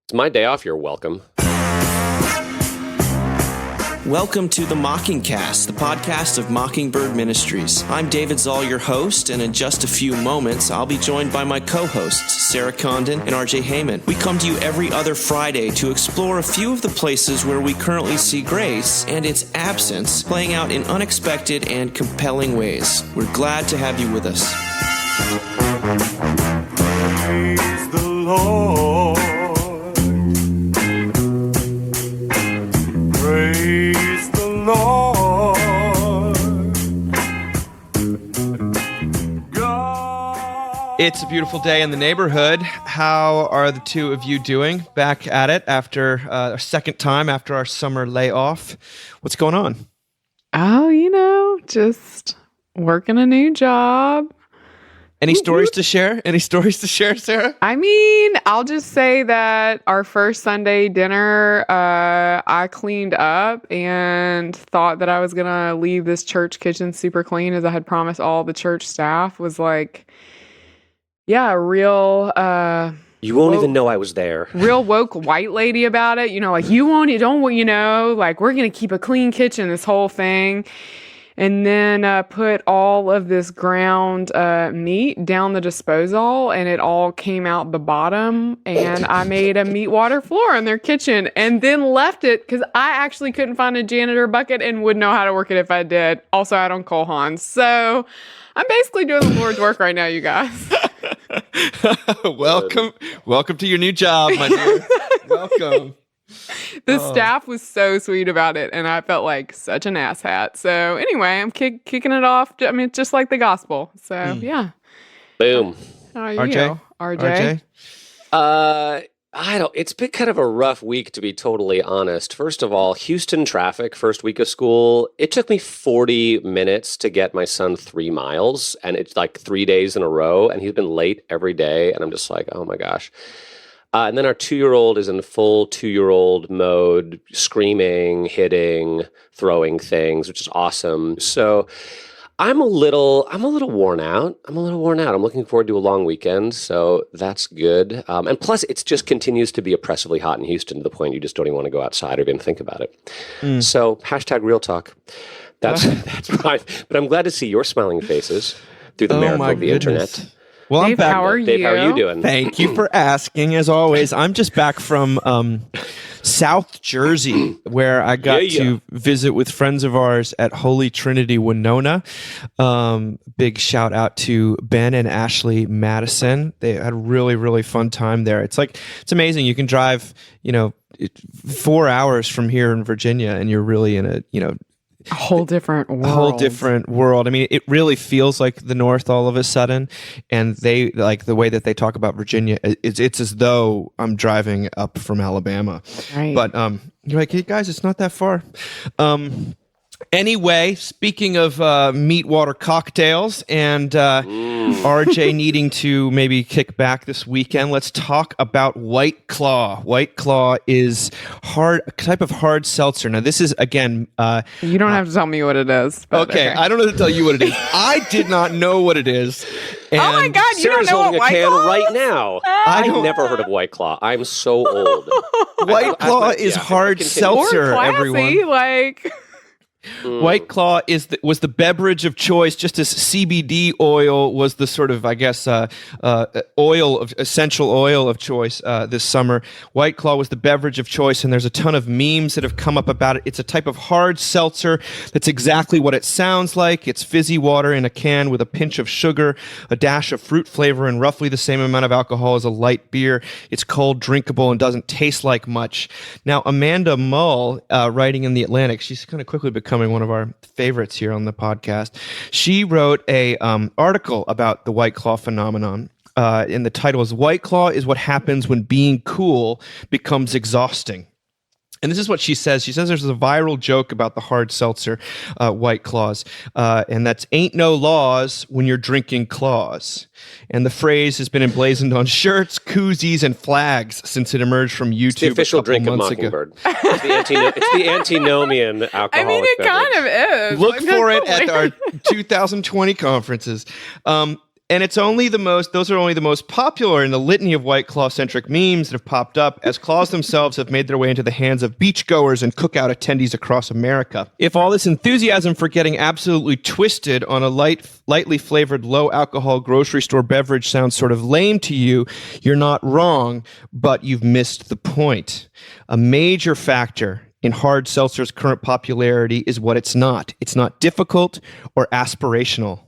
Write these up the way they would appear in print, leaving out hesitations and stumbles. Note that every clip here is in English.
It's my day off. You're welcome. Welcome to the Mockingcast, the podcast of Mockingbird Ministries. I'm David Zoll, your host, and in just a few moments, I'll be joined by my co-hosts, Sarah Condon and RJ Heyman. We come to you every other Friday to explore a few of the places where we currently see grace and its absence playing out in unexpected and compelling ways. We're glad to have you with us. Praise the Lord. Praise the Lord. God. It's a beautiful day in the neighborhood. How are the two of you doing? Back at it after our second time after our summer layoff. What's going on? Oh, just working a new job. Any stories to share? Any stories to share, Sarah? I mean, I'll just say that our first Sunday dinner, I cleaned up and thought that I was going to leave this church kitchen super clean as I had promised all the church staff. Was like, yeah, real... You won't even know I was there. Real woke white lady about it. You know, like, you won't, you don't, you know, like, we're going to keep a clean kitchen, this whole thing. And then put all of this ground meat down the disposal, and it all came out the bottom. And I made a meat water floor in their kitchen, and then left it because I actually couldn't find a janitor bucket and wouldn't know how to work it if I did. Also, I don't call Hans, so I'm basically doing the Lord's work right now, you guys. Welcome to your new job, my dear. Welcome. The staff was so sweet about it, and I felt like such an asshat. So anyway, I'm kicking it off. I mean, it's just like the gospel. So yeah. Boom. How are you, RJ? It's been kind of a rough week, to be totally honest. First of all, Houston traffic, first week of school, it took me 40 minutes to get my son 3 miles, and it's like 3 days in a row, and he's been late every day, and I'm just like, oh my gosh. And then our 2-year-old is in full 2-year-old mode, screaming, hitting, throwing things, which is awesome. So I'm a little worn out. I'm looking forward to a long weekend, so that's good. And plus, it just continues to be oppressively hot in Houston to the point you just don't even want to go outside or even think about it. So # real talk. That's fine. But I'm glad to see your smiling faces through the miracle of the internet. Well, Dave, I'm back. how are Dave, you? how are you doing? Thank you for asking, as always. I'm just back from South Jersey, where I got to visit with friends of ours at Holy Trinity, Winona. Big shout out to Ben and Ashley Madison. They had a really, really fun time there. It's amazing. You can drive, 4 hours from here in Virginia, and you're really in a whole different world. A whole different world. I mean, it really feels like the North all of a sudden. And they, like, the way that they talk about Virginia, it's as though I'm driving up from Alabama. Right. But you're like, hey, guys, it's not that far. Anyway, speaking of meat water cocktails and RJ needing to maybe kick back this weekend, let's talk about White Claw. White Claw is a type of hard seltzer. Now, this is, again... you don't have to tell me what it is. Okay, I don't have to tell you what it is. I did not know what it is. And oh my God, you Sarah's don't know holding what a White can Claw right is? now. I've never heard of White Claw. I'm so old. White Claw is hard seltzer, Or classy, everyone. like... White Claw was the beverage of choice, just as CBD oil was the sort of, I guess, essential oil of choice this summer. White Claw was the beverage of choice, and there's a ton of memes that have come up about it. It's a type of hard seltzer that's exactly what it sounds like. It's fizzy water in a can with a pinch of sugar, a dash of fruit flavor, and roughly the same amount of alcohol as a light beer. It's cold, drinkable, and doesn't taste like much. Now, Amanda Mull, writing in The Atlantic, she's kind of quickly becoming one of our favorites here on the podcast. She wrote a article about the White Claw phenomenon. And the title is "White Claw is what happens when being cool becomes exhausting." And this is what she says. She says there's a viral joke about the hard seltzer White Claws, and that's "ain't no laws when you're drinking claws." And the phrase has been emblazoned on shirts, koozies, and flags since it emerged from YouTube. It's the official drink of Mockingbird. It's the antinomian alcoholic. I mean, it kind of is. Look for it at our 2020 conferences. And those are only the most popular in the litany of White Claw-centric memes that have popped up as claws themselves have made their way into the hands of beachgoers and cookout attendees across America. If all this enthusiasm for getting absolutely twisted on a lightly flavored, low-alcohol grocery store beverage sounds sort of lame to you, you're not wrong, but you've missed the point. A major factor in hard seltzer's current popularity is what it's not. It's not difficult or aspirational.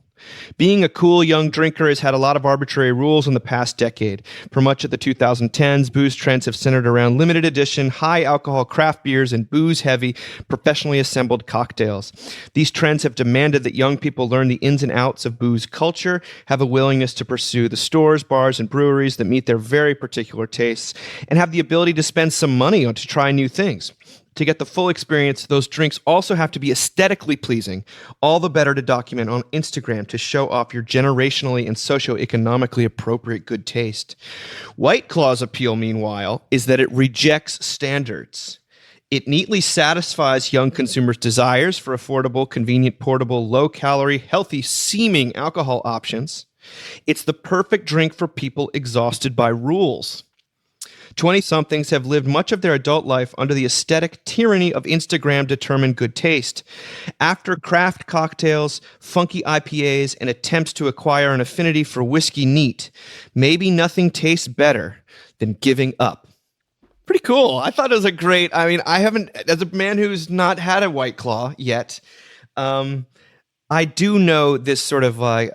Being a cool young drinker has had a lot of arbitrary rules in the past decade. For much of the 2010s, booze trends have centered around limited edition, high-alcohol craft beers and booze-heavy, professionally assembled cocktails. These trends have demanded that young people learn the ins and outs of booze culture, have a willingness to pursue the stores, bars, and breweries that meet their very particular tastes, and have the ability to spend some money to try new things. To get the full experience, those drinks also have to be aesthetically pleasing, all the better to document on Instagram to show off your generationally and socioeconomically appropriate good taste. White Claw's appeal, meanwhile, is that it rejects standards. It neatly satisfies young consumers' desires for affordable, convenient, portable, low-calorie, healthy-seeming alcohol options. It's the perfect drink for people exhausted by rules. 20-somethings have lived much of their adult life under the aesthetic tyranny of Instagram-determined good taste. After craft cocktails, funky IPAs, and attempts to acquire an affinity for whiskey neat, maybe nothing tastes better than giving up. Pretty cool. I thought it was I haven't, as a man who's not had a White Claw yet, I do know this sort of the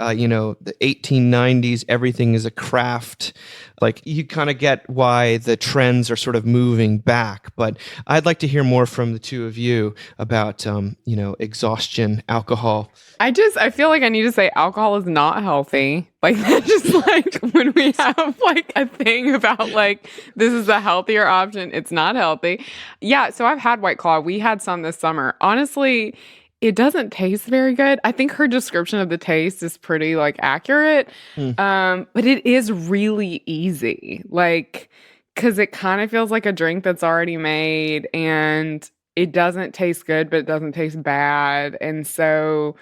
1890s, everything is a craft. Like, you kind of get why the trends are sort of moving back. But I'd like to hear more from the two of you about, exhaustion, alcohol. I feel like I need to say alcohol is not healthy. Like, that's just like when we have like a thing about like, this is a healthier option. It's not healthy. Yeah. So I've had White Claw. We had some this summer. Honestly, it doesn't taste very good. I think her description of the taste is pretty like accurate. But it is really easy. Like, cause it kind of feels like a drink that's already made and it doesn't taste good, but it doesn't taste bad. And so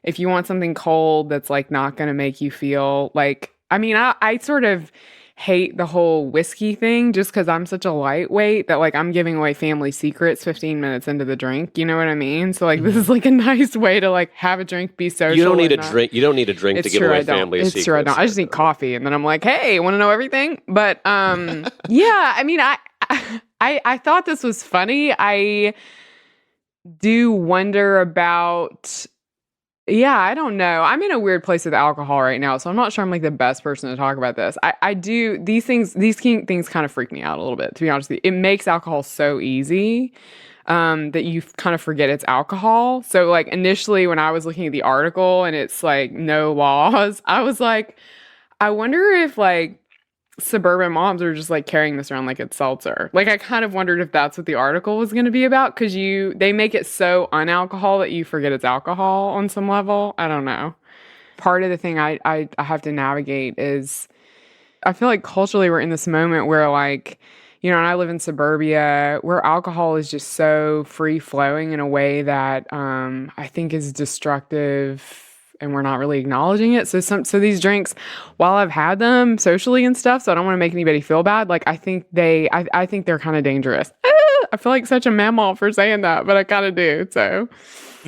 if you want something cold that's like not going to make you feel like, I sort of hate the whole whiskey thing just because I'm such a lightweight that like I'm giving away family secrets 15 minutes into the drink. You know what I mean? So like this is like a nice way to like have a drink, be social. You don't need a drink. You don't need a drink to give away family secrets. It's true. I don't. I just need coffee, and then I'm like, hey, want to know everything? But yeah. I thought this was funny. I do wonder about. Yeah, I don't know. I'm in a weird place with alcohol right now, so I'm not sure I'm like the best person to talk about this. These things kind of freak me out a little bit, to be honest with you. It makes alcohol so easy that you kind of forget it's alcohol. So like initially when I was looking at the article and it's like no laws, I was like, I wonder if like suburban moms are just like carrying this around like it's seltzer. Like I kind of wondered if that's what the article was going to be about because they make it so unalcohol that you forget it's alcohol on some level. I don't know. Part of the thing I have to navigate is I feel like culturally we're in this moment where like, and I live in suburbia where alcohol is just so free flowing in a way that I think is destructive. And we're not really acknowledging it. So these drinks, while I've had them socially and stuff, so I don't want to make anybody feel bad. Like I think they're kind of dangerous. I feel like such a mammal for saying that, but I kind of do. So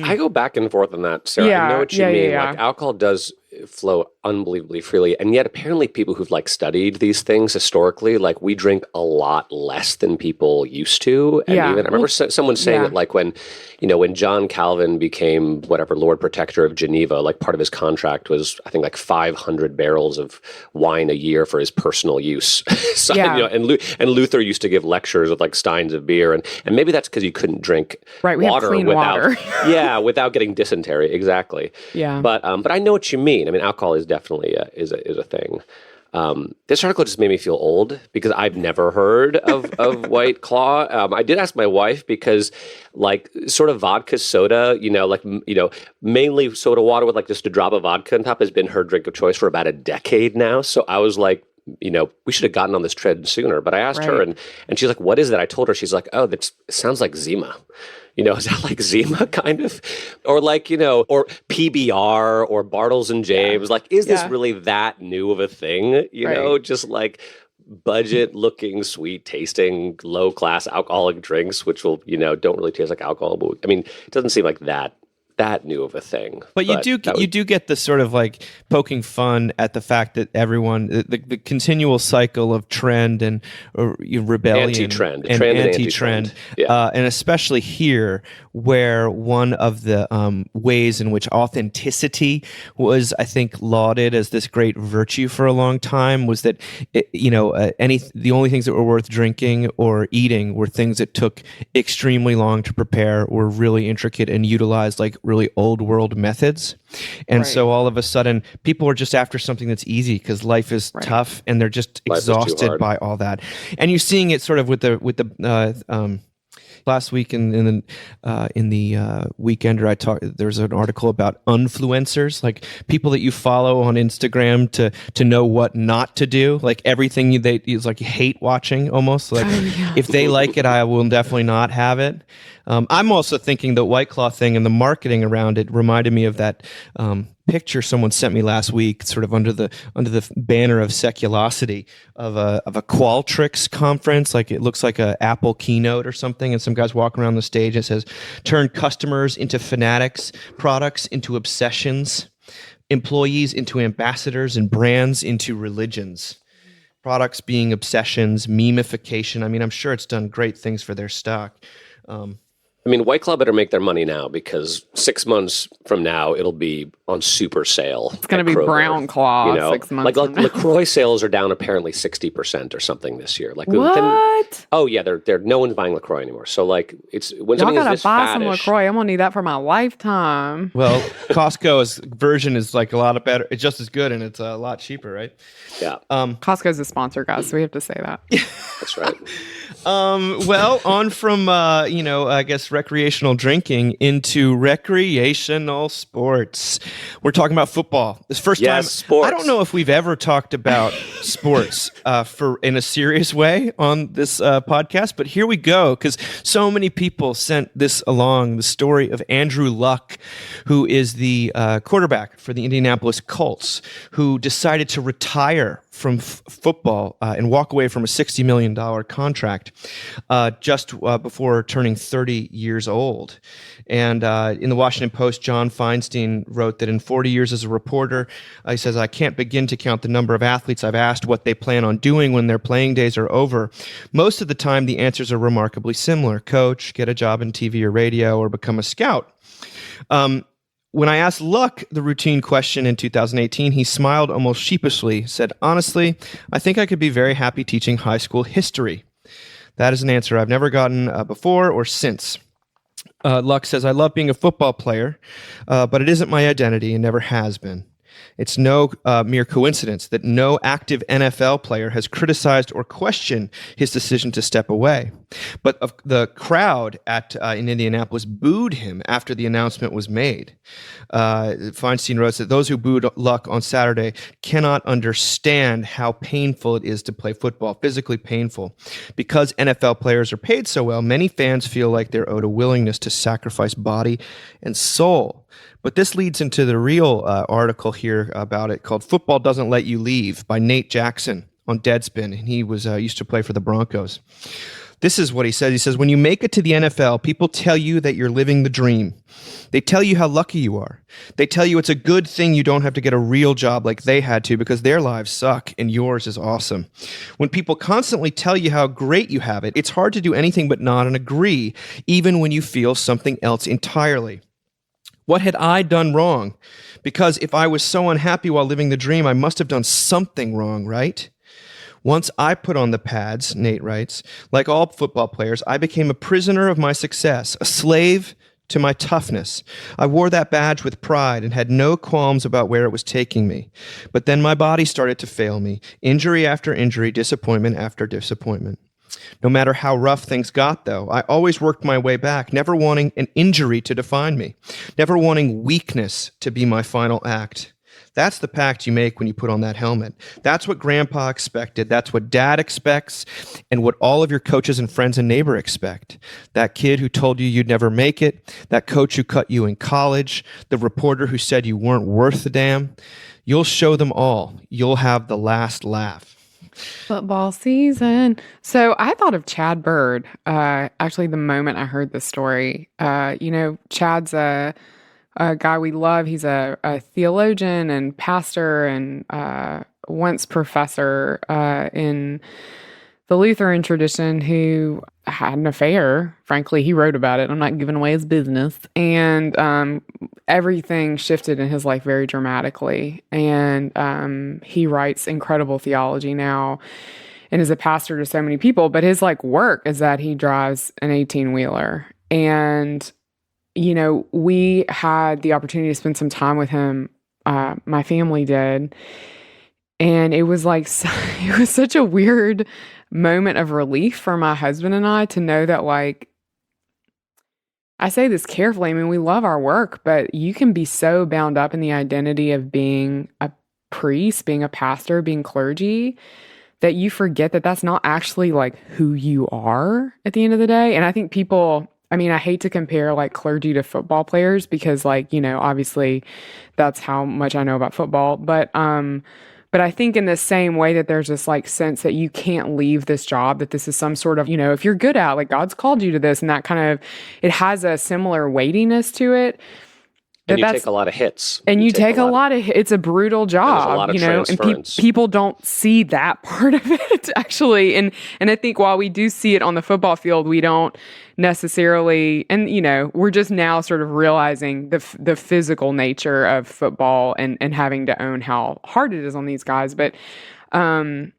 I go back and forth on that, Sarah. I know what you mean. Yeah. Like alcohol does flow unbelievably freely, and yet apparently people who've like studied these things historically, like we drink a lot less than people used to. And even I remember someone saying that like when John Calvin became whatever Lord Protector of Geneva, like part of his contract was I think like 500 barrels of wine a year for his personal use. So, and Luther used to give lectures with like steins of beer, and maybe that's because you couldn't drink water without getting dysentery. Exactly. Yeah. But I know what you mean. I mean, alcohol is definitely is a thing. This article just made me feel old because I've never heard of White Claw. I did ask my wife because, like, sort of vodka soda, mainly soda water with like just a drop of vodka on top has been her drink of choice for about a decade now. So I was like, we should have gotten on this trend sooner. But I asked her, Right. and she's like, what is that? I told her, she's like, oh, that sounds like Zima. Is that like Zima kind of? Or like, or PBR or Bartles and James. Like, is this Yeah. really that new of a thing? Right. Just like budget looking, sweet tasting, low class alcoholic drinks, which will, don't really taste like alcohol. But I mean, it doesn't seem like that new of a thing. But you do get the sort of like poking fun at the fact that everyone the continual cycle of trend and rebellion, anti-trend, and trend and anti-trend, Yeah. and especially here, where one of the ways in which authenticity was, I think, lauded as this great virtue for a long time was that the only things that were worth drinking or eating were things that took extremely long to prepare, were really intricate, and utilized like really old world methods. And so all of a sudden people are just after something that's easy because life is tough and they're just Life is too exhausted hard. by all that. And you're seeing it sort of with the last week in the Weekender, there's an article about influencers, like people that you follow on Instagram to know what not to do, like everything is like hate watching almost. Like if they like it, I will definitely not have it. I'm also thinking the White Claw thing and the marketing around it reminded me of that picture someone sent me last week, sort of under the banner of seculosity of a Qualtrics conference. Like it looks like a Apple keynote or something, and some guys walking around the stage and it says, "Turn customers into fanatics, products into obsessions, employees into ambassadors, and brands into religions." Products being obsessions, memification. I mean, I'm sure it's done great things for their stock. I mean, White Claw better make their money now because 6 months from now it'll be on super sale. It's going to be Brown Claw 6 months Like from now. LaCroix sales are down apparently 60% or something this year. Like What? they're no one's buying LaCroix anymore. So like when Y'all something is gotta this buy some faddish, LaCroix. I'm gonna need that for my lifetime. Well, Costco's version is like a lot of better. It's just as good and it's a lot cheaper, right? yeah, Costco's a sponsor, guys, so we have to say that. that's right. Well, on from I guess recreational drinking into recreational sports. We're talking about football. This first time, sports. I don't know if we've ever talked about sports in a serious way on this podcast, but here we go because so many people sent this along. The story of Andrew Luck, who is the quarterback for the Indianapolis Colts, who decided to retire from football and walk away from a $60 million contract just before turning 30 years old. And in the Washington Post, John Feinstein wrote that in 40 years as a reporter, he says, "I can't begin to count the number of athletes I've asked what they plan on doing when their playing days are over. Most of the time, the answers are remarkably similar. Coach, get a job in TV or radio, or become a scout." When I asked Luck the routine question in 2018, he smiled almost sheepishly, said, "Honestly, I think I could be very happy teaching high school history." That is an answer I've never gotten before or since. Luck says, "I love being a football player, but it isn't my identity and never has been. It's no mere coincidence that no active NFL player has criticized or questioned his decision to step away. But the crowd in Indianapolis booed him after the announcement was made." Feinstein wrote that those who booed Luck on Saturday cannot understand how painful it is to play football, physically painful. Because NFL players are paid so well, many fans feel like they're owed a willingness to sacrifice body and soul. But this leads into the real article here about it called "Football Doesn't Let You Leave" by Nate Jackson on Deadspin. And he was used to play for the Broncos. This is what he says. He says, "When you make it to the NFL, people tell you that you're living the dream. They tell you how lucky you are. They tell you it's a good thing you don't have to get a real job like they had to because their lives suck and yours is awesome. When people constantly tell you how great you have it, it's hard to do anything but nod and agree, even when you feel something else entirely. What had I done wrong? Because if I was so unhappy while living the dream, I must have done something wrong, right? Once I put on the pads," Nate writes, "like all football players, I became a prisoner of my success, a slave to my toughness. I wore that badge with pride and had no qualms about where it was taking me. But then my body started to fail me, injury after injury, disappointment after disappointment. No matter how rough things got, though, I always worked my way back, never wanting an injury to define me, never wanting weakness to be my final act. That's the pact you make when you put on that helmet. That's what grandpa expected. That's what dad expects, and what all of your coaches and friends and neighbor expect. That kid who told you you'd never make it, that coach who cut you in college, the reporter who said you weren't worth a damn. You'll show them all. You'll have the last laugh. Football season. So I thought of Chad Bird, actually, the moment I heard this story. Chad's a guy we love. He's a theologian and pastor and once professor in the Lutheran tradition who had an affair. Frankly, he wrote about it. I'm not giving away his business. And everything shifted in his life very dramatically. And he writes incredible theology now and is a pastor to so many people. But his work is that he drives an 18-wheeler. And we had the opportunity to spend some time with him. My family did. And it was it was such a weird moment of relief for my husband and I to know that, I say this carefully. I mean, we love our work, but you can be so bound up in the identity of being a priest, being a pastor, being clergy, that you forget that that's not actually who you are at the end of the day. And I think people, I hate to compare clergy to football players because obviously that's how much I know about football. But I think in the same way that there's this sense that you can't leave this job, that this is some sort of, if you're good at, God's called you to this, and that kind of, it has a similar weightiness to it. And you take a lot of hits. And you take a lot of, it's a brutal job, a lot of transference. And people don't see that part of it actually. And I think while we do see it on the football field, we don't necessarily, and we're just now sort of realizing the physical nature of football and having to own how hard it is on these guys. But I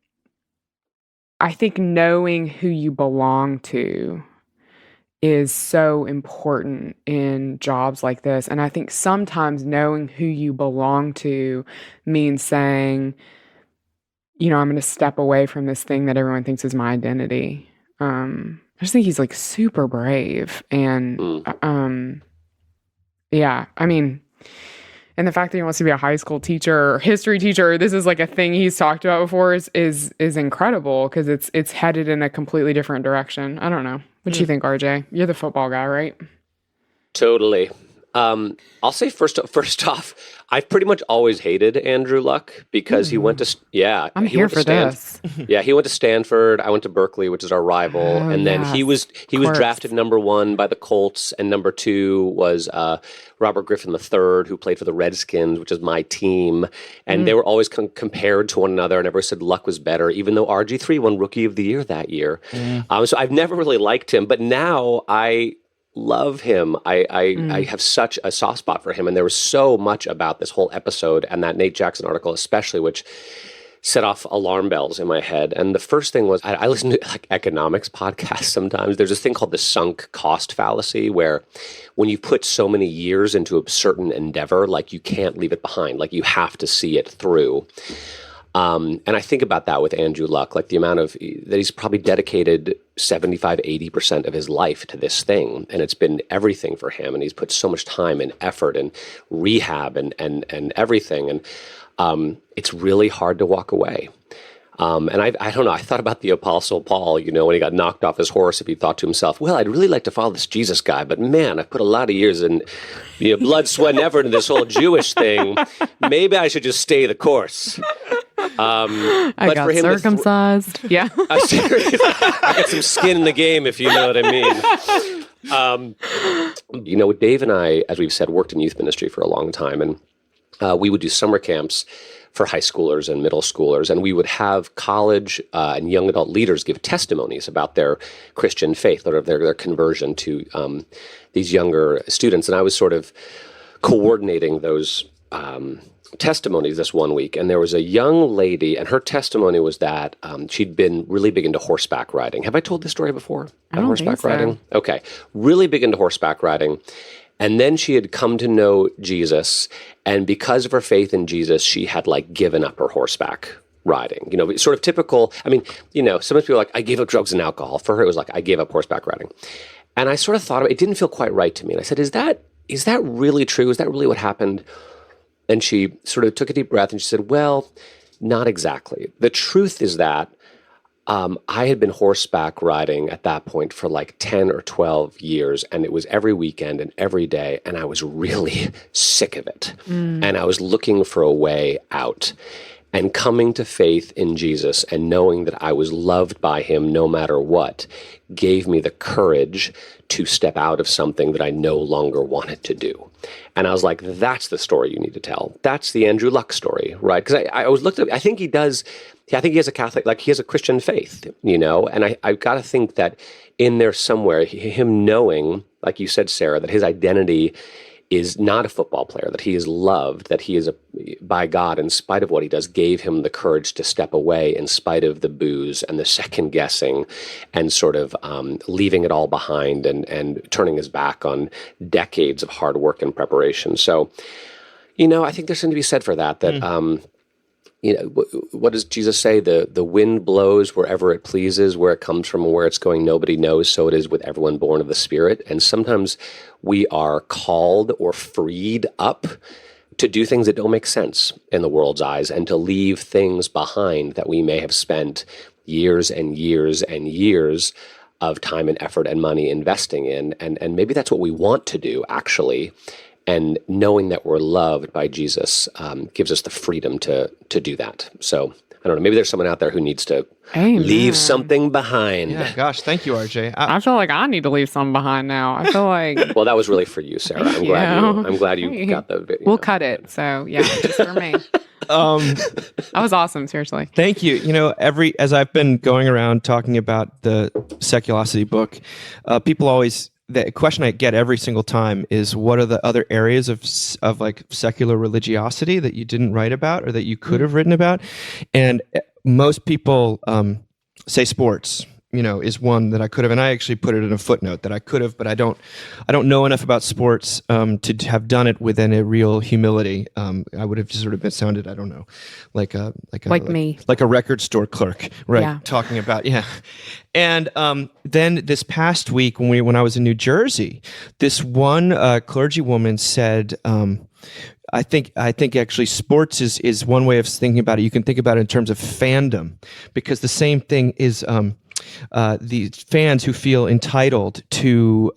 think knowing who you belong to is so important in jobs like this. And I think sometimes knowing who you belong to means saying, I'm going to step away from this thing that everyone thinks is my identity. I just think he's super brave. And and the fact that he wants to be a high school teacher or history teacher, this is a thing he's talked about before, is incredible because it's headed in a completely different direction. I don't know. What do you think, RJ? You're the football guy, right? Totally. I'll say first off, I've pretty much always hated Andrew Luck because he went to I'm here for this. Yeah, he went to Stanford. I went to Berkeley, which is our rival, and then he was drafted number 1 by the Colts, and number 2 was Robert Griffin III, who played for the Redskins, which is my team, and they were always compared to one another, and everyone said Luck was better, even though RG3 won Rookie of the Year that year. So I've never really liked him, but now I love him. I have such a soft spot for him, and there was so much about this whole episode and that Nate Jackson article especially, which set off alarm bells in my head. And the first thing was, I listen to economics podcasts sometimes. There's this thing called the sunk cost fallacy, where when you put so many years into a certain endeavor, you can't leave it behind. You have to see it through. And I think about that with Andrew Luck, the amount of that he's probably dedicated 75, 80% of his life to this thing. And it's been everything for him. And he's put so much time and effort and rehab and everything. And it's really hard to walk away. And I don't know, I thought about the Apostle Paul, when he got knocked off his horse, if he thought to himself, well, I'd really like to follow this Jesus guy, but man, I've put a lot of years in blood, sweat, and effort into this whole Jewish thing. Maybe I should just stay the course. I got for him circumcised. I got some skin in the game, if you know what I mean. Dave and I, as we've said, worked in youth ministry for a long time, and we would do summer camps for high schoolers and middle schoolers, and we would have college and young adult leaders give testimonies about their Christian faith or their conversion to these younger students. And I was sort of coordinating those testimonies this one week, and there was a young lady, and her testimony was that she'd been really big into horseback riding. Have I told this story before? I don't horseback think so. riding? Okay. Really big into horseback riding. And then she had come to know Jesus, and because of her faith in Jesus, she had given up her horseback riding. Sort of typical. Sometimes people are I gave up drugs and alcohol. For her, it was I gave up horseback riding. And I sort of thought it didn't feel quite right to me. And I said, is that really true? Is that really what happened? And she sort of took a deep breath and she said, well, not exactly. The truth is that I had been horseback riding at that point for like 10 or 12 years, and it was every weekend and every day, and I was really sick of it. And I was looking for a way out. And coming to faith in Jesus and knowing that I was loved by him no matter what gave me the courage to step out of something that I no longer wanted to do. And I was like, that's the story you need to tell. That's the Andrew Luck story, right? Because I was looked at, I think he does, I think he has a Catholic, like he has a Christian faith, you know? And I've got to think that in there somewhere, him knowing, like you said, Sarah, that his identity is not a football player, that he is loved, that he is by God in spite of what he does, gave him the courage to step away in spite of the booze and the second guessing and sort of leaving it all behind and turning his back on decades of hard work and preparation. So, you know, I think there's something to be said for that, you know, what does Jesus say? The wind blows wherever it pleases, where it comes from and where it's going, nobody knows. So it is with everyone born of the Spirit. And sometimes we are called or freed up to do things that don't make sense in the world's eyes and to leave things behind that we may have spent years and years and years of time and effort and money investing in. And maybe that's what we want to do, actually. And knowing that we're loved by Jesus gives us the freedom to do that. So I don't know. Maybe there's someone out there who needs to leave something behind. Yeah, gosh, thank you, RJ. I feel like I need to leave something behind now. I feel like Well, that was really for you, Sarah. I'm glad you got the video. We'll cut it. So yeah, just for me. That was awesome. Seriously. Thank you. You know, as I've been going around talking about the Seculosity book, people always. The question I get every single time is, what are the other areas of like secular religiosity that you didn't write about or that you could have written about? And most people say sports, you know, is one that I could have, and I actually put it in a footnote that I could have, but I don't know enough about sports to have done it within a real humility. I would have just sort of been sounded, I don't know, like me, like a record store clerk, right? Yeah. Talking about and then this past week when I was in New Jersey, this one clergywoman said. I think actually sports is one way of thinking about it. You can think about it in terms of fandom, because the same thing is the fans who feel entitled to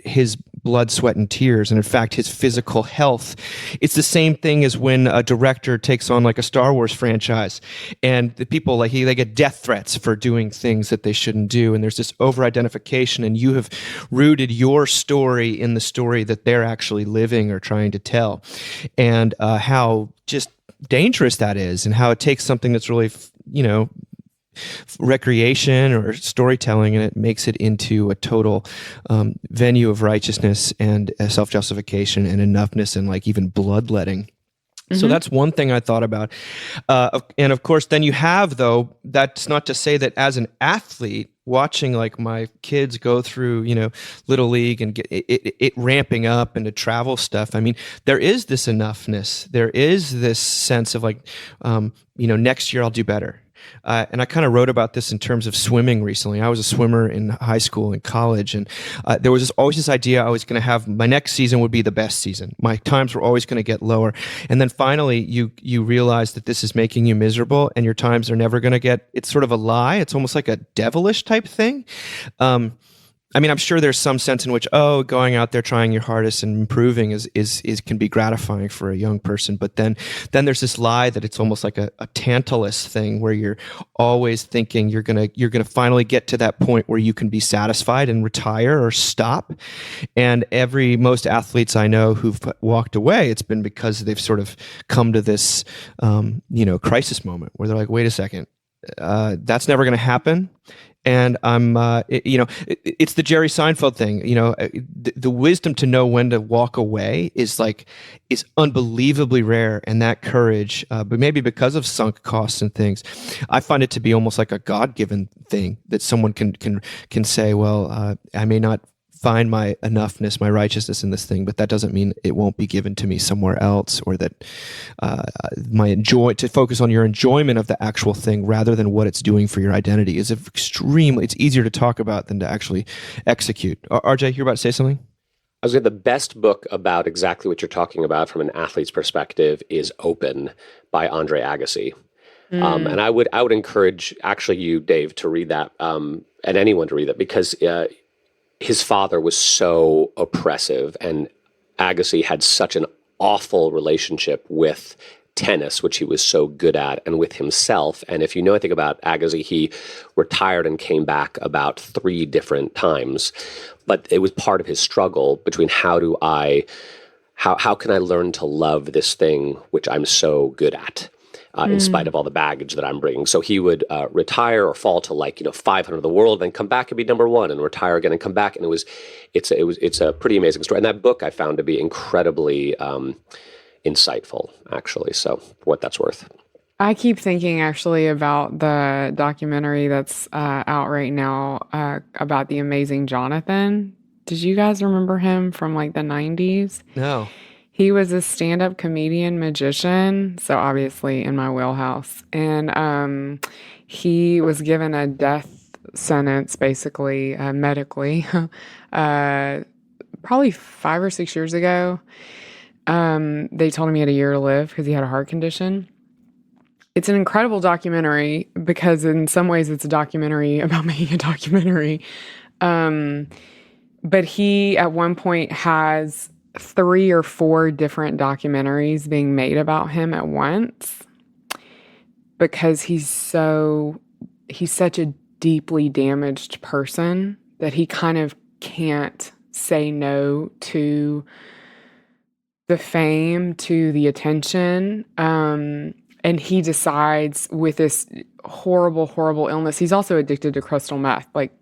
his blood, sweat, and tears, and in fact his physical health. It's the same thing as when a director takes on like a Star Wars franchise, and the people they get death threats for doing things that they shouldn't do, and there's this over-identification, and you have rooted your story in the story that they're actually living or trying to tell, and how just dangerous that is, and how it takes something that's really recreation or storytelling, and it makes it into a total venue of righteousness and self-justification and enoughness and like even bloodletting. Mm-hmm. So that's one thing I thought about. And of course, then you have, though, that's not to say that as an athlete, watching like my kids go through, Little League and get it ramping up into travel stuff. I mean, there is this enoughness. There is this sense of like, next year I'll do better. And I kind of wrote about this in terms of swimming recently. I was a swimmer in high school and college, and there was always this idea I was going to have my next season would be the best season. My times were always going to get lower. And then finally you realize that this is making you miserable and your times are never going to get, it's sort of a lie. It's almost like a devilish type thing. I mean, I'm sure there's some sense in which, going out there trying your hardest and improving is can be gratifying for a young person. But then there's this lie that it's almost like a Tantalus thing where you're always thinking you're gonna finally get to that point where you can be satisfied and retire or stop. And most athletes I know who've walked away, it's been because they've sort of come to this crisis moment where they're like, wait a second, that's never going to happen. And it's the Jerry Seinfeld thing. The wisdom to know when to walk away is unbelievably rare, and that courage, but maybe because of sunk costs and things, I find it to be almost like a God-given thing that someone can say, well, I may not find my enoughness, my righteousness in this thing, but that doesn't mean it won't be given to me somewhere else, or that to focus on your enjoyment of the actual thing rather than what it's doing for your identity is it's easier to talk about than to actually execute. RJ, you're about to say something? I was going to the best book about exactly what you're talking about from an athlete's perspective is Open by Andre Agassi. And I would encourage actually you, Dave, to read that, and anyone to read that, because his father was so oppressive, and Agassi had such an awful relationship with tennis, which he was so good at, and with himself. And if you know anything about Agassi, he retired and came back about 3 different times. But it was part of his struggle between how can I learn to love this thing which I'm so good at, in spite of all the baggage that I'm bringing. So he would retire or fall to 500 of the world, then come back and be number 1, and retire again and come back. And it's a pretty amazing story. And that book I found to be incredibly insightful, actually. So for what that's worth. I keep thinking actually about the documentary that's out right now about the amazing Jonathan. Did you guys remember him from like the 90s? No. He was a stand-up comedian, magician, so obviously in my wheelhouse. And he was given a death sentence, basically, medically, probably 5 or 6 years ago. They told him he had a year to live because he had a heart condition. It's an incredible documentary because in some ways it's a documentary about making a documentary. But he, at one point, has 3 or 4 different documentaries being made about him at once because he's such a deeply damaged person that he kind of can't say no to the fame, to the attention. And he decides with this horrible, horrible illness, he's also addicted to crystal meth, like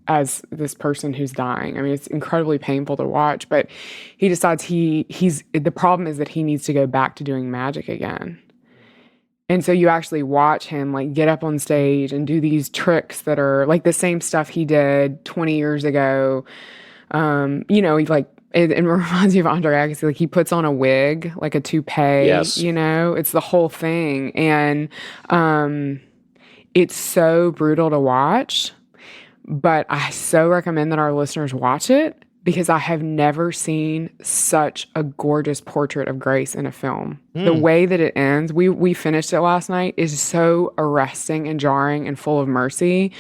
as this person who's dying. I mean, it's incredibly painful to watch, but he decides the problem is that he needs to go back to doing magic again. And so you actually watch him like get up on stage and do these tricks that are like the same stuff he did 20 years ago. He like, it reminds me of Andre Agassi. Like he puts on a wig, like a toupee, Yes. It's the whole thing. And it's so brutal to watch, but I so recommend that our listeners watch it because I have never seen such a gorgeous portrait of Grace in a film. The way that it ends, we finished it last night, is so arresting and jarring and full of mercy.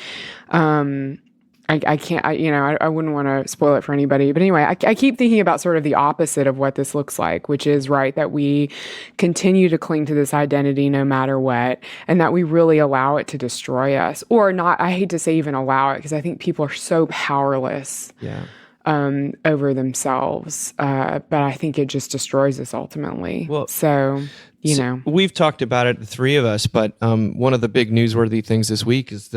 I can't, I wouldn't want to spoil it for anybody. But anyway, I keep thinking about sort of the opposite of what this looks like, which is, right, that we continue to cling to this identity no matter what, and that we really allow it to destroy us. Or not, I hate to say even allow it, because I think people are so powerless over themselves. But I think it just destroys us ultimately. Well, so we've talked about it, the 3 of us, but one of the big newsworthy things this week is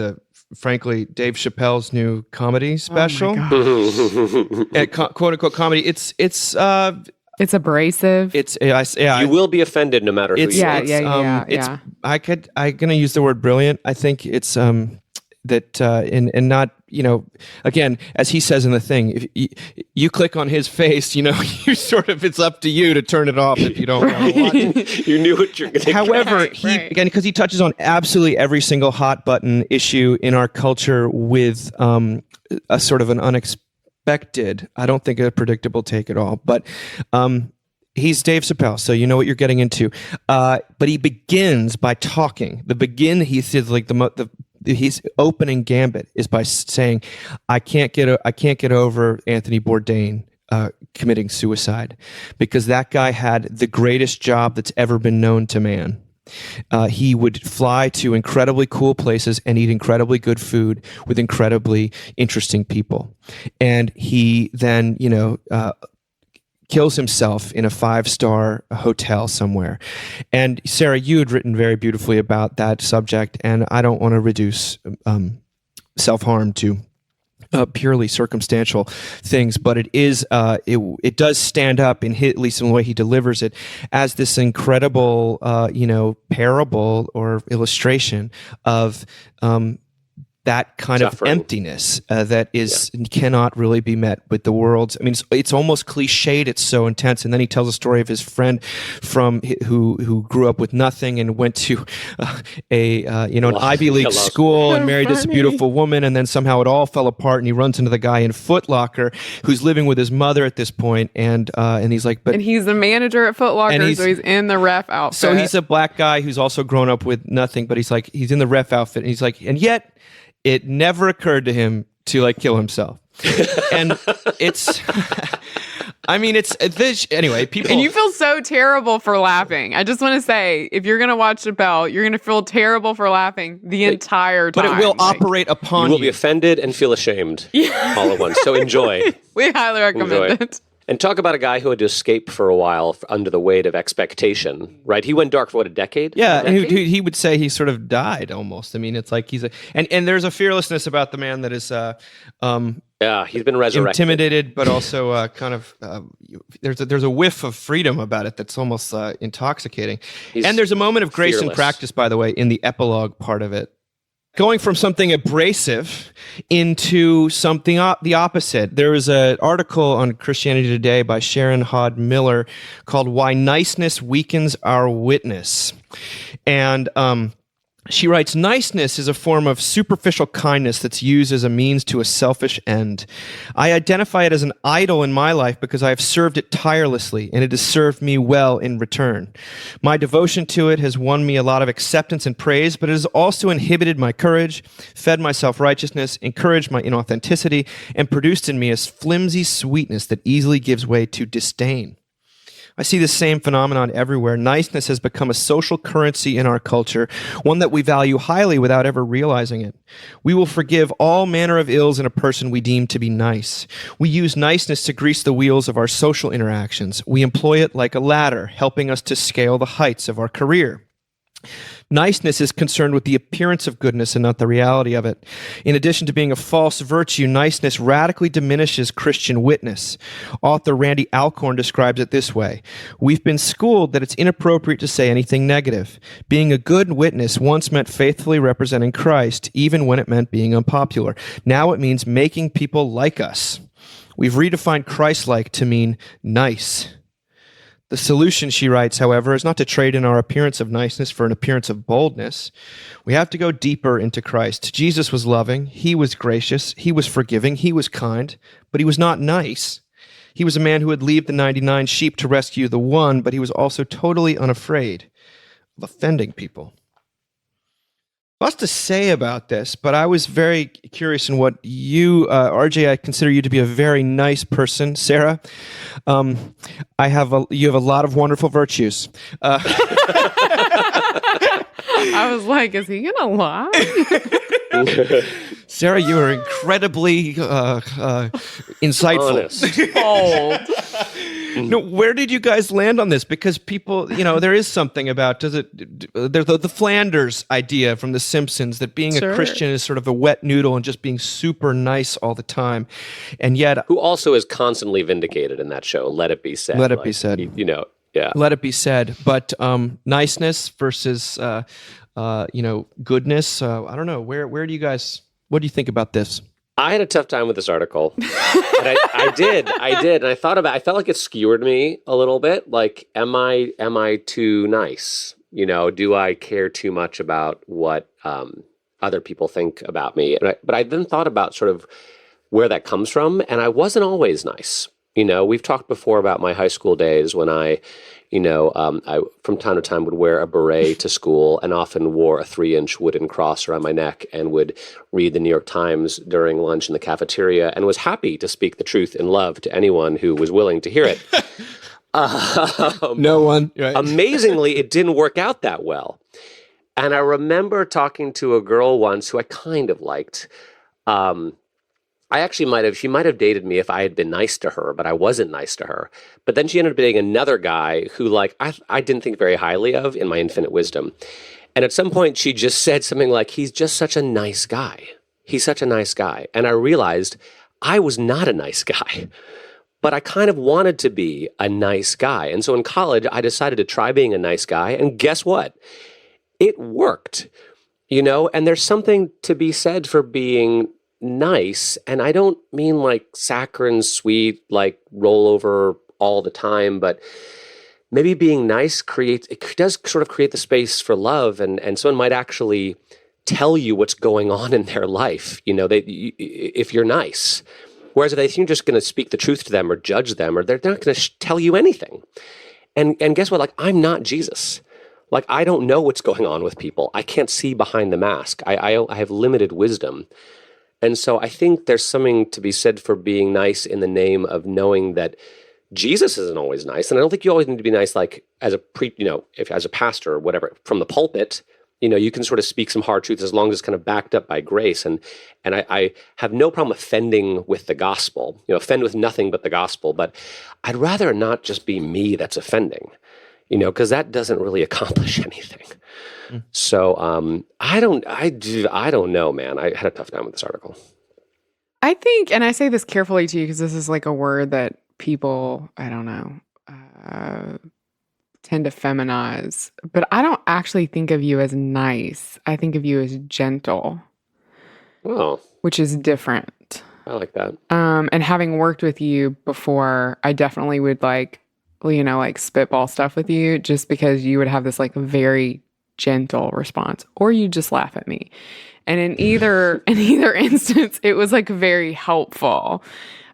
frankly, Dave Chappelle's new comedy special. Quote unquote comedy. It's abrasive. You will be offended no matter who you are. Yeah. I'm gonna use the word brilliant. I think it's that and not, again, as he says in the thing, if you click on his face, you sort of, it's up to you to turn it off if you don't want to watch it. You knew what you're going to However, again, because he touches on absolutely every single hot button issue in our culture with a sort of an unexpected, I don't think a predictable take at all, but he's Dave Chappelle, so you know what you're getting into. But he begins by talking. He says like his opening gambit is by saying, "I can't get over Anthony Bourdain committing suicide because that guy had the greatest job that's ever been known to man. He would fly to incredibly cool places and eat incredibly good food with incredibly interesting people, and he then kills himself in a 5-star hotel somewhere." And Sarah, you had written very beautifully about that subject, and I don't want to reduce self-harm to purely circumstantial things, but it is it does stand up at least in the way he delivers it as this incredible parable or illustration of that kind of Suffering. emptiness that cannot really be met with the world's. I mean, it's almost cliched. It's so intense. And then he tells a story of his friend who grew up with nothing and went to an Ivy League school and married this beautiful woman, and then somehow it all fell apart. And he runs into the guy in Foot Locker who's living with his mother at this point, and he's like, and he's the manager at Foot Locker, so he's in the ref outfit. So he's a black guy who's also grown up with nothing, but he's in the ref outfit, and he's like, and yet it never occurred to him to like kill himself. And it's, I mean, it's this anyway. People, and you feel so terrible for laughing. I just want to say, if you're gonna watch Chappelle, you're gonna feel terrible for laughing the entire time. But it will operate upon you. Will be offended and feel ashamed all at once. So enjoy. We highly recommend it. And talk about a guy who had to escape for a while under the weight of expectation, right? He went dark for what, a decade? Yeah, and he would say he sort of died almost. I mean, it's like and there's a fearlessness about the man that is he's been resurrected. Intimidated, but also kind of there's a whiff of freedom about it that's almost intoxicating. And there's a moment of grace and practice, by the way, in the epilogue part of it. Going from something abrasive into something the opposite. There was an article on Christianity Today by Sharon Hod Miller called "Why Niceness Weakens Our Witness," and she writes, "Niceness is a form of superficial kindness that's used as a means to a selfish end. I identify it as an idol in my life because I have served it tirelessly, and it has served me well in return. My devotion to it has won me a lot of acceptance and praise, but it has also inhibited my courage, fed my self-righteousness, encouraged my inauthenticity, and produced in me a flimsy sweetness that easily gives way to disdain. I see the same phenomenon everywhere. Niceness has become a social currency in our culture, one that we value highly without ever realizing it. We will forgive all manner of ills in a person we deem to be nice. We use niceness to grease the wheels of our social interactions. We employ it like a ladder, helping us to scale the heights of our career. Niceness is concerned with the appearance of goodness and not the reality of it. In addition to being a false virtue, niceness radically diminishes Christian witness. Author Randy Alcorn describes it this way: "We've been schooled that it's inappropriate to say anything negative. Being a good witness once meant faithfully representing Christ, even when it meant being unpopular. Now it means making people like us. We've redefined Christ-like to mean nice. The solution," she writes, however, is not to trade in our appearance of niceness for an appearance of boldness. We have to go deeper into Christ. Jesus was loving, he was gracious, he was forgiving, he was kind, but he was not nice. He was a man who would leave the 99 sheep to rescue the one, but he was also totally unafraid of offending people. Lots to say about this, but I was very curious in what you, RJ, I consider you to be a very nice person. Sarah, you have a lot of wonderful virtues. I was like, is he gonna lie? Sarah, you are incredibly insightful. Honest. Bold. No, where did you guys land on this? Because people, there is something about the Flanders idea from The Simpsons that being a Christian is sort of a wet noodle and just being super nice all the time, and yet who also is constantly vindicated in that show. Let it be said. Let it be said. Yeah. Let it be said. But niceness versus goodness. I don't know. Where do you guys? What do you think about this? I had a tough time with this article. And I did. And I felt like it skewered me a little bit. Like, am I too nice? Do I care too much about what other people think about me? But I then thought about sort of where that comes from. And I wasn't always nice. We've talked before about my high school days when I from time to time would wear a beret to school and often wore a 3-inch wooden cross around my neck and would read the New York Times during lunch in the cafeteria and was happy to speak the truth in love to anyone who was willing to hear it. No one. Right. Amazingly, it didn't work out that well. And I remember talking to a girl once who I kind of liked. She might have dated me if I had been nice to her, but I wasn't nice to her. But then she ended up dating another guy who, I didn't think very highly of in my infinite wisdom. And at some point, she just said something like, he's just such a nice guy. He's such a nice guy. And I realized I was not a nice guy, but I kind of wanted to be a nice guy. And so in college, I decided to try being a nice guy. And guess what? It worked. And there's something to be said for being nice. And I don't mean like saccharine sweet, like roll over all the time, but maybe being nice it does sort of create the space for love, and someone might actually tell you what's going on in their life, if you're nice. Whereas if they think you're just going to speak the truth to them or judge them, or they're not going to tell you anything. And guess what? Like, I'm not Jesus. Like, I don't know what's going on with people. I can't see behind the mask. I have limited wisdom. And so I think there's something to be said for being nice in the name of knowing that Jesus isn't always nice. And I don't think you always need to be nice, like as if as a pastor or whatever, from the pulpit. You can sort of speak some hard truths as long as it's kind of backed up by grace. And I have no problem offending with the gospel, offend with nothing but the gospel. But I'd rather not just be me that's offending, because that doesn't really accomplish anything. So I don't know, man. I had a tough time with this article. I think, and I say this carefully to you because this is like a word that people, I don't know, tend to feminize, but I don't actually think of you as nice. I think of you as gentle. Oh, which is different. I like that. And having worked with you before, I definitely would like spitball stuff with you just because you would have this like very gentle response, or you just laugh at me. And in either instance, it was like very helpful.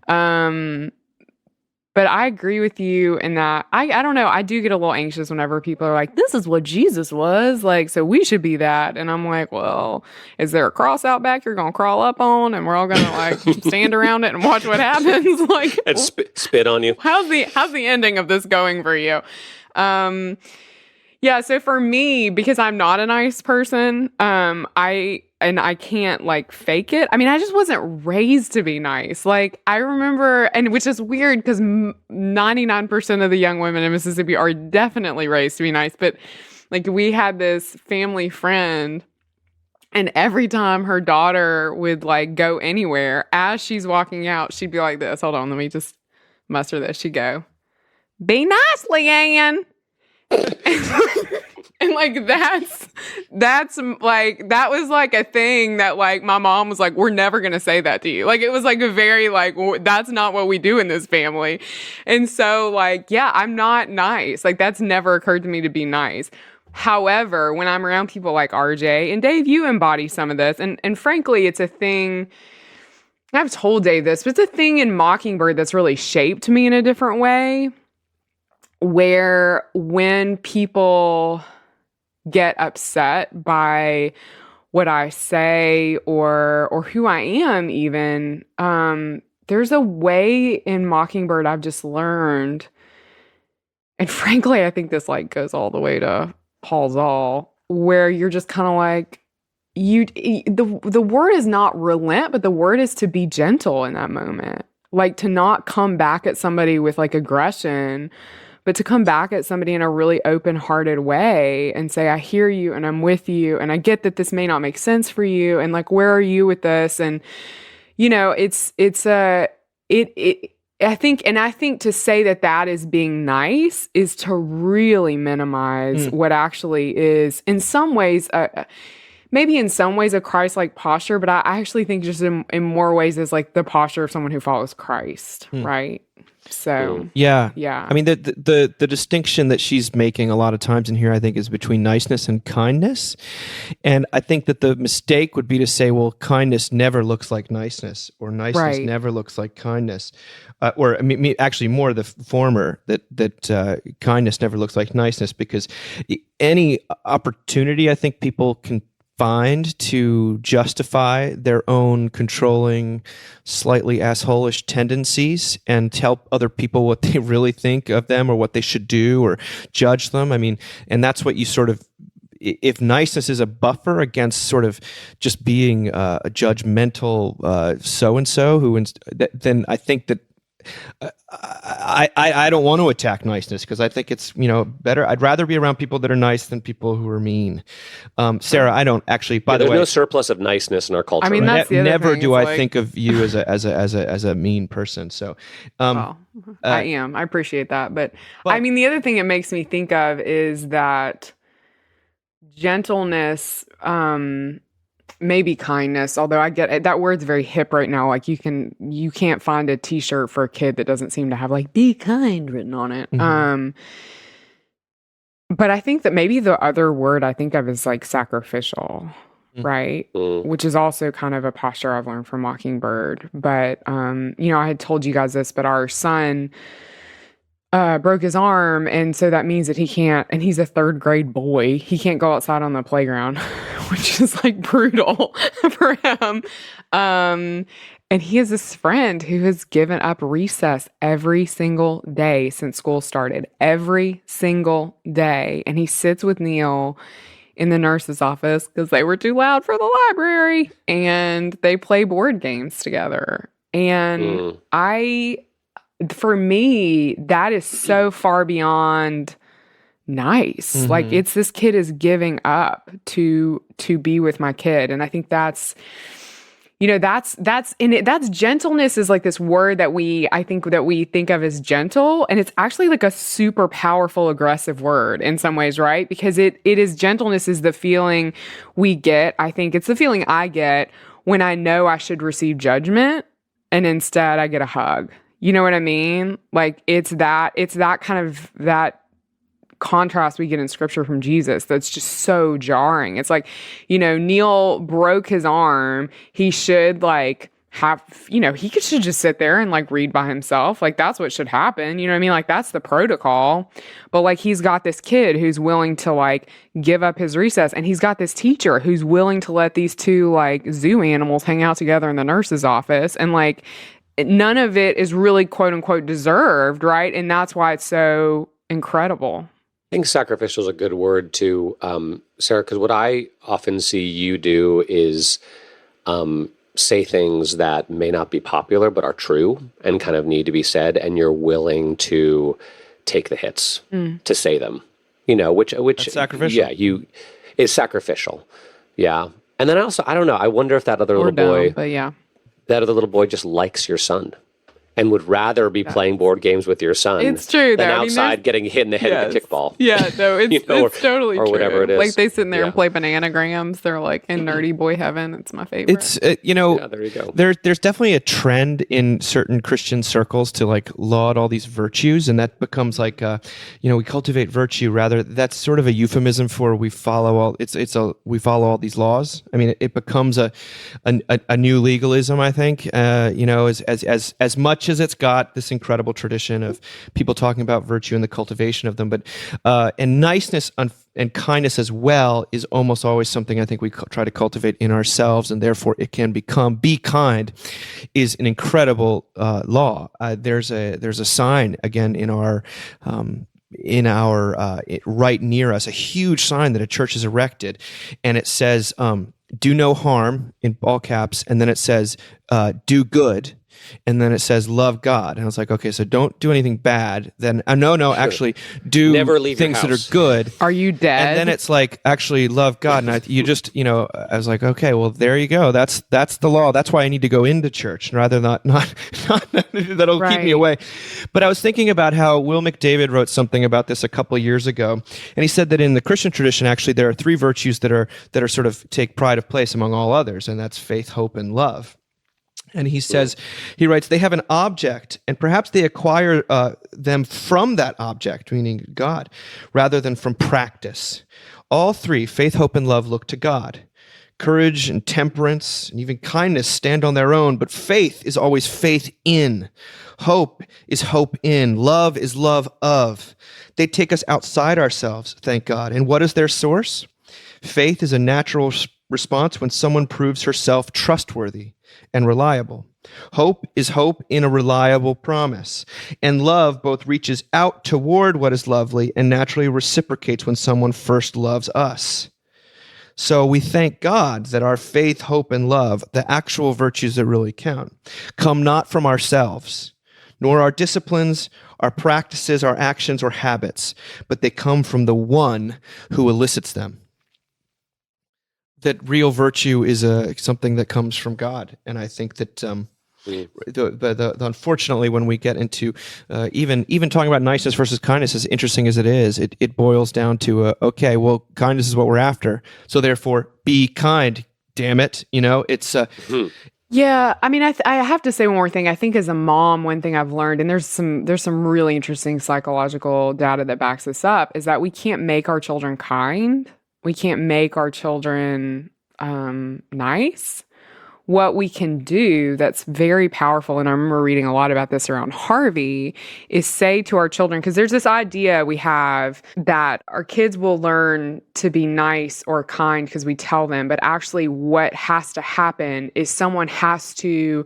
But I agree with you in that I don't know. I do get a little anxious whenever people are like, this is what Jesus was like, so we should be that. And I'm like, well, is there a cross out back you're going to crawl up on and we're all going to like stand around it and watch what happens? Like, and spit on you. How's the ending of this going for you? Yeah, so for me, because I'm not a nice person, I can't like fake it. I mean, I just wasn't raised to be nice. Like I remember, and which is weird because 99% of the young women in Mississippi are definitely raised to be nice. But like we had this family friend, and every time her daughter would like go anywhere, as she's walking out, she'd be like this. Hold on, let me just muster this. She'd go, "Be nice, Leanne." And like that's like that was like a thing that like my mom was like, we're never gonna say that to you. Like it was like a very like that's not what we do in this family. And so like yeah, I'm not nice. Like that's never occurred to me to be nice. However, when I'm around people like RJ and Dave, you embody some of this, and frankly, it's a thing. I've told Dave this, but it's a thing in Mockingbird that's really shaped me in a different way. Where when people get upset by what I say or who I am even, there's a way in Mockingbird I've just learned, and frankly, I think this like goes all the way to Paul Zoll, where you're just kind of like, the word is not relent, but the word is to be gentle in that moment. Like to not come back at somebody with like aggression, but to come back at somebody in a really open-hearted way and say, I hear you and I'm with you and I get that this may not make sense for you and like, where are you with this? And, you know, I think to say that is being nice is to really minimize what actually is in some ways, maybe in some ways a Christ-like posture, but I actually think just in more ways is like the posture of someone who follows Christ, right? So yeah. I mean, the distinction that she's making a lot of times in here, I think, is between niceness and kindness. And I think that the mistake would be to say, well, kindness never looks like niceness, or niceness never looks like kindness, or I mean, actually more the former, that kindness never looks like niceness, because any opportunity I think people can find to justify their own controlling, slightly asshole-ish tendencies and tell other people what they really think of them or what they should do or judge them. I mean, and that's what you sort of, if niceness is a buffer against sort of just being a judgmental so-and-so, then I think that I don't want to attack niceness, because I think it's, better. I'd rather be around people that are nice than people who are mean. Sarah, I don't actually. By the way, there's no surplus of niceness in our culture. I mean, that's the other never thing, do I think of you as a mean person. So, I am. I appreciate that, but I mean, the other thing it makes me think of is that gentleness maybe kindness, although I get it, that word's very hip right now. Like you can't find a t-shirt for a kid that doesn't seem to have like be kind written on it. But I think that maybe the other word I think of is like sacrificial, right? Which is also kind of a posture I've learned from Mockingbird. But I had told you guys this, but our son broke his arm, and so that means that he can't, and he's a third grade boy, he can't go outside on the playground, which is like brutal for him. And he has this friend who has given up recess every single day since school started, every single day. And he sits with Neil in the nurse's office because they were too loud for the library, and they play board games together. And for me, that is so far beyond nice. Like it's this kid is giving up to be with my kid. And I think that's gentleness is like this word that we think of as gentle. And it's actually like a super powerful, aggressive word in some ways, right? Because it is gentleness is the feeling we get. I think it's the feeling I get when I know I should receive judgment and instead I get a hug. You know what I mean? Like it's that kind of that contrast we get in scripture from Jesus that's just so jarring. It's like, Neil broke his arm. He should like have, should just sit there and like read by himself. Like that's what should happen. You know what I mean? Like that's the protocol. But like he's got this kid who's willing to like give up his recess, and he's got this teacher who's willing to let these two like zoo animals hang out together in the nurse's office, and like none of it is really quote unquote deserved, right? And that's why it's so incredible. I think sacrificial is a good word too, Sarah, because what I often see you do is say things that may not be popular but are true and kind of need to be said, and you're willing to take the hits to say them. Which That's sacrificial. Yeah, is sacrificial. Yeah, and then I don't know. I wonder if that other little boy, but yeah. That other little boy just likes your son and would rather be playing board games with your son. It's true, than though. outside getting hit in the head with a kickball. Yeah, no, it's it's totally or true. whatever it is. Like they sit there and play bananagrams. They're like in nerdy boy heaven. It's my favorite. It's there you go. There's definitely a trend in certain Christian circles to like laud all these virtues, and that becomes like we cultivate virtue. Rather, that's sort of a euphemism for we follow all. We follow all these laws. I mean, it becomes a new legalism. I think as much as it's got this incredible tradition of people talking about virtue and the cultivation of them, but and niceness and kindness as well is almost always something I think we try to cultivate in ourselves, and therefore it can be kind is an incredible law. There's a sign again in our right near us, a huge sign that a church has erected, and it says do no harm in all caps, and then it says do good. And then it says, love God. And I was like, okay, so don't do anything bad. Then, actually do Never leave things your that house. are good. Are you dead? And then it's like, actually love God. And I was like, okay, well, there you go. That's the law. That's why I need to go into church rather than not that'll keep me away. But I was thinking about how Will McDavid wrote something about this a couple of years ago. And he said that in the Christian tradition, actually, there are three virtues that are sort of take pride of place among all others. And that's faith, hope, and love. And he writes, they have an object, and perhaps they acquire them from that object, meaning God, rather than from practice. All three, faith, hope, and love, look to God. Courage and temperance and even kindness stand on their own, but faith is always faith in. Hope is hope in. Love is love of. They take us outside ourselves, thank God. And what is their source? Faith is a natural response when someone proves herself trustworthy and reliable. Hope is hope in a reliable promise. And love both reaches out toward what is lovely and naturally reciprocates when someone first loves us. So we thank God that our faith, hope, and love, the actual virtues that really count, come not from ourselves, nor our disciplines, our practices, our actions, or habits, but they come from the one who elicits them. That real virtue is something that comes from God, and I think that unfortunately, when we get into even talking about niceness versus kindness, as interesting as it is, it boils down to okay, well, kindness is what we're after, so therefore be kind. Damn it, it's Yeah, I mean, I have to say one more thing. I think as a mom, one thing I've learned, and there's some really interesting psychological data that backs this up, is that we can't make our children kind. We can't make our children nice. What we can do that's very powerful, and I remember reading a lot about this around Harvey, is say to our children, because there's this idea we have that our kids will learn to be nice or kind because we tell them, but actually what has to happen is someone has to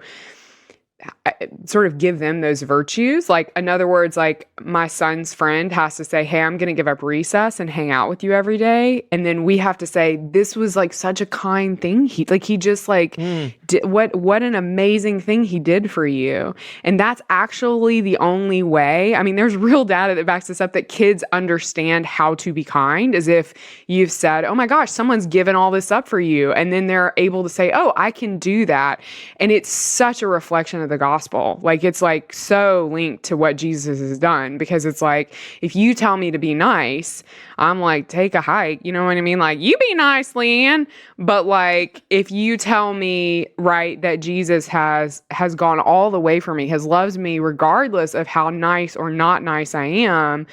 sort of give them those virtues. Like, in other words, like my son's friend has to say, hey, I'm going to give up recess and hang out with you every day. And then we have to say, this was like such a kind thing. He just like, did, what an amazing thing he did for you. And that's actually the only way. I mean, there's real data that backs this up, that kids understand how to be kind, as if you've said, oh my gosh, someone's given all this up for you. And then they're able to say, oh, I can do that. And it's such a reflection of the gospel. Like, it's like so linked to what Jesus has done, because it's like, if you tell me to be nice, I'm like, take a hike. You know what I mean? Like, you be nice, Leanne. But like, if you tell me, right, that Jesus has gone all the way for me, has loved me regardless of how nice or not nice I am,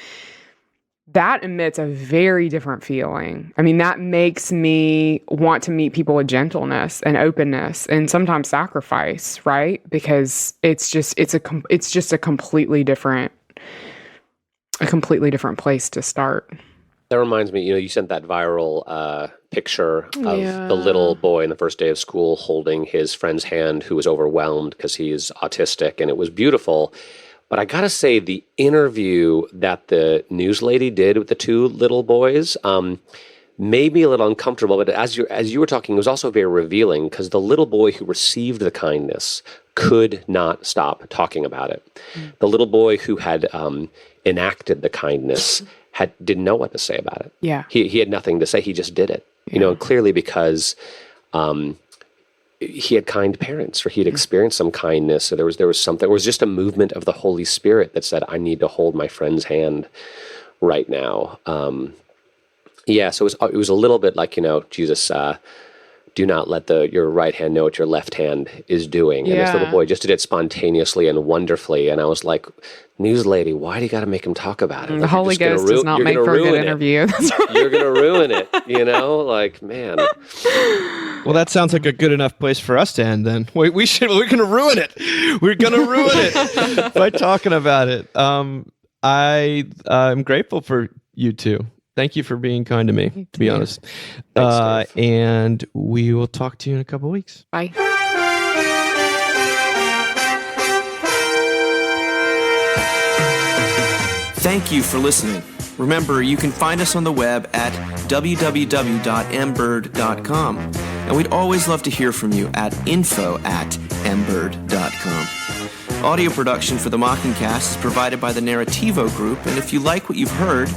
that emits a very different feeling. I mean, that makes me want to meet people with gentleness and openness and sometimes sacrifice, right? Because it's just a completely different place to start. That reminds me, you sent that viral picture of the little boy in the first day of school holding his friend's hand who was overwhelmed because he's autistic, and it was beautiful. But I gotta say, the interview that the news lady did with the two little boys made me a little uncomfortable. But as you were talking, it was also very revealing, because the little boy who received the kindness could not stop talking about it. The little boy who had enacted the kindness didn't know what to say about it. Yeah, he had nothing to say. He just did it. And clearly because he had kind parents, or he had experienced some kindness. So there was something. There was just a movement of the Holy Spirit that said, I need to hold my friend's hand right now. So it was a little bit like, Jesus, do not let your right hand know what your left hand is doing. And this little boy just did it spontaneously and wonderfully. And I was like, news lady, why do you got to make him talk about it? The Holy Ghost does not make for a good interview. You're going to ruin it, like, man. Well, that sounds like a good enough place for us to end then. We're going to ruin it. We're going to ruin it by talking about it. I'm grateful for you two. Thank you for being kind to me, to be honest. Thanks, Dave. And we will talk to you in a couple of weeks. Bye. Thank you for listening. Remember, you can find us on the web at www.mbird.com. And we'd always love to hear from you at info@mbird.com. Audio production for the Mockingcast is provided by the Narrativo Group, and if you like what you've heard,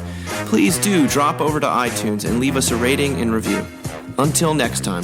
please do drop over to iTunes and leave us a rating and review. Until next time.